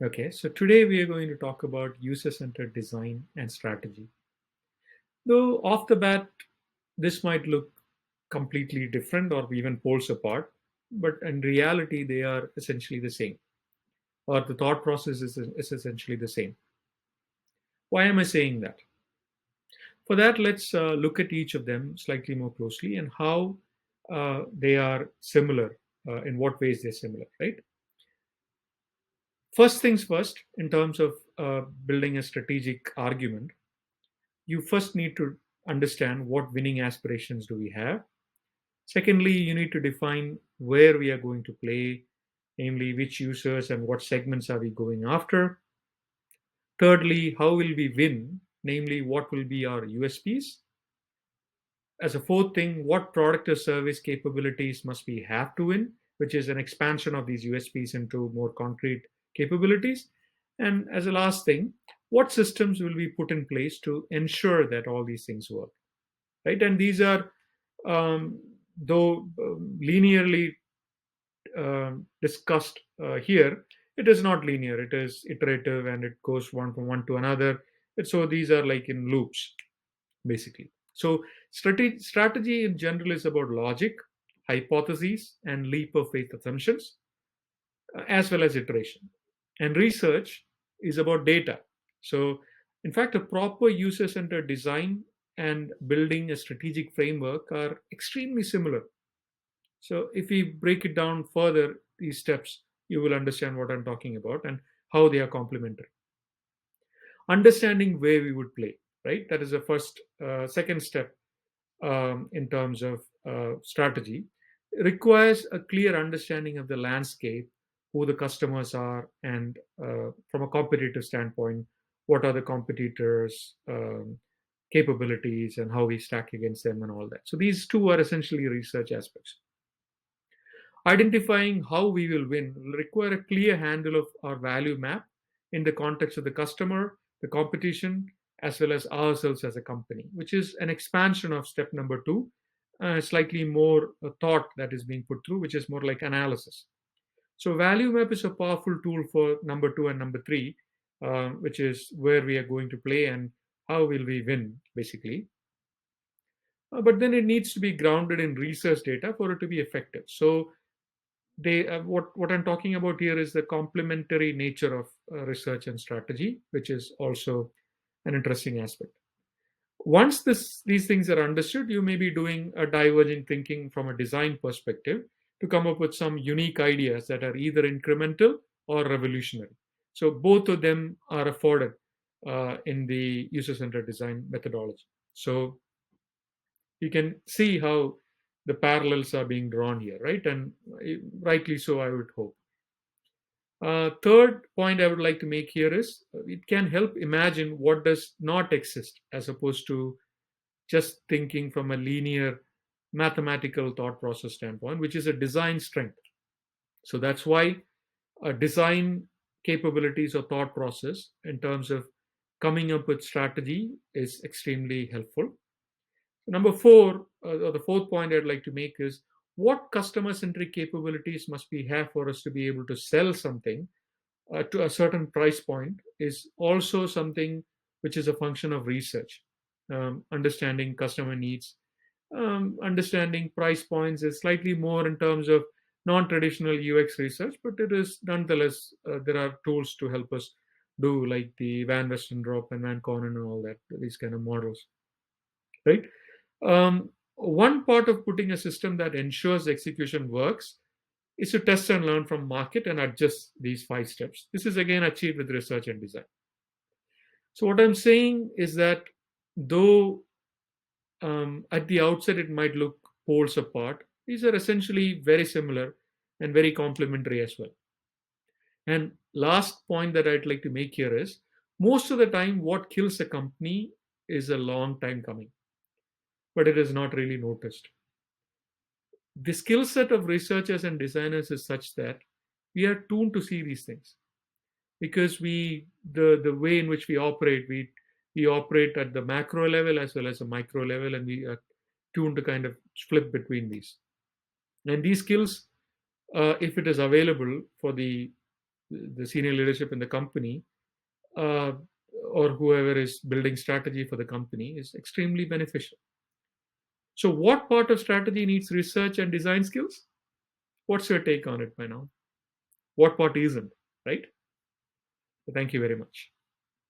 Okay, so today we are going to talk about user-centered design and strategy. Though off the bat, this might look completely different or even poles apart, but in reality, they are essentially the same, or the thought process is essentially the same. Why am I saying that? For that, let's look at each of them slightly more closely and how they are similar, in what ways they're similar, right? First things first, in terms of building a strategic argument, you first need to understand what winning aspirations do we have. Secondly, you need to define where we are going to play, namely which users and what segments are we going after. Thirdly, how will we win, namely what will be our USPs. As a fourth thing, what product or service capabilities must we have to win, which is an expansion of these USPs into more concrete capabilities. And as a last thing, what systems will be put in place to ensure that all these things work, right? And these are, um, though linearly discussed here, it is not linear. It is iterative and it goes one from one to another. And so these are like in loops, basically. So strategy in general is about logic, hypotheses, and leap of faith assumptions, as well as iteration. And research is about data. So, in fact, a proper user centered design and building a strategic framework are extremely similar. So, if we break it down further, these steps, you will understand what I'm talking about and how they are complementary. Understanding where we would play, right? That is the first, second step in terms of strategy. Requires a clear understanding of the landscape, who the customers are, and from a competitive standpoint, what are the competitors' capabilities and how we stack against them and all that. So these two are essentially research aspects. Identifying how we will win will require a clear handle of our value map in the context of the customer, the competition, as well as ourselves as a company, which is an expansion of step number two, slightly more thought that is being put through, which is more like analysis. So, value map is a powerful tool for number two and number three, which is where we are going to play and how will we win, basically. But then it needs to be grounded in research data for it to be effective. So, they what I'm talking about here is the complementary nature of research and strategy, which is also an interesting aspect. Once these things are understood, you may be doing a divergent thinking from a design perspective to come up with some unique ideas that are either incremental or revolutionary. So both of them are afforded in the user-centered design methodology. So you can see how the parallels are being drawn here, right? And rightly so, I would hope. Third point I would like to make here is it can help imagine what does not exist as opposed to just thinking from a linear mathematical thought process standpoint, which is a design strength. So that's why a design capabilities or thought process in terms of coming up with strategy is extremely helpful. Number four, or the fourth point I'd like to make is what customer centric capabilities must we have for us to be able to sell something to a certain price point is also something which is a function of research. Understanding customer needs, understanding price points is slightly more in terms of non-traditional UX research, but it is nonetheless there are tools to help us do like the Van Westendorp and Van Conen and all that, these kind of models, right? One part of putting a system that ensures execution works is to test and learn from market and adjust these five steps. This is again achieved with research and design. So what I'm saying is that though at the outset it might look poles apart, these are essentially very similar and very complementary as well. And last point that I'd like to make here is most of the time what kills a company is a long time coming, but it is not really noticed. The skill set of researchers and designers is such that we are tuned to see these things because the way in which we operate, we operate at the macro level as well as the micro level, and we are tuned to kind of flip between these. And these skills, if it is available for the the senior leadership in the company, uh, or whoever is building strategy for the company, is extremely beneficial. So, what part of strategy needs research and design skills? What's your take on it by now? What part isn't? Right? So thank you very much.